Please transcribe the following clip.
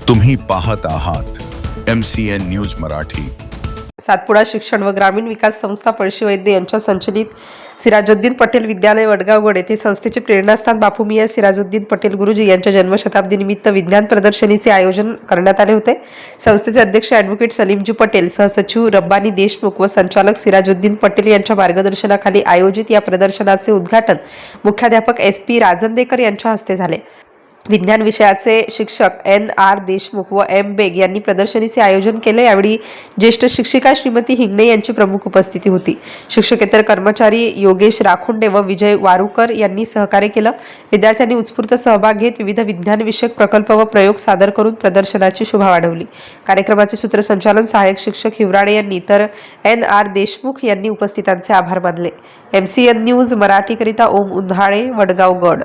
तुम्ही पाहत आहात MCN न्यूज मराठी। सातपुडा शिक्षण व ग्रामीण विकास संस्था पळशी वैद्य यांच्या संचलित सिराजुद्दीन पटेल विद्यालय वडगावगड येथे संस्थेचे प्रेरणास्थान बापू मियाँ सिराजुद्दीन पटेल गुरुजी यांच्या जन्मशताब्दीनिमित्त विज्ञान प्रदर्शनीचे आयोजन करण्यात आले होते। संस्थेचे अध्यक्ष ॲडव्होकेट सलीमजी पटेल, सहसचिव रब्बानी देशमुख व संचालक सिराजुद्दीन पटेल यांच्या मार्गदर्शनाखाली आयोजित या प्रदर्शनाचे उद्घाटन मुख्याध्यापक SP राजंदेकर यांच्या हस्ते झाले। विज्ञान विषयाचे शिक्षक NR देशमुख व M बेग यांनी प्रदर्शनीचे आयोजन केले। यावेळी ज्येष्ठ शिक्षिका श्रीमती हिंगणे यांची प्रमुख उपस्थिती होती। शिक्षकेतर कर्मचारी योगेश राखुंडे व विजय वारुकर यांनी सहकार्य केलं। विद्यार्थ्यांनी उत्स्फूर्त सहभाग घेत विविध विज्ञान विषयक प्रकल्प व प्रयोग सादर करून प्रदर्शनाची शोभा वाढवली। कार्यक्रमाचे सूत्रसंचालन सहाय्यक शिक्षक हिवराडे यांनी तर NR देशमुख यांनी उपस्थितांचे आभार मानले। MCN न्यूज मराठीकरिता ओम उन्हाळे, वडगाव गड।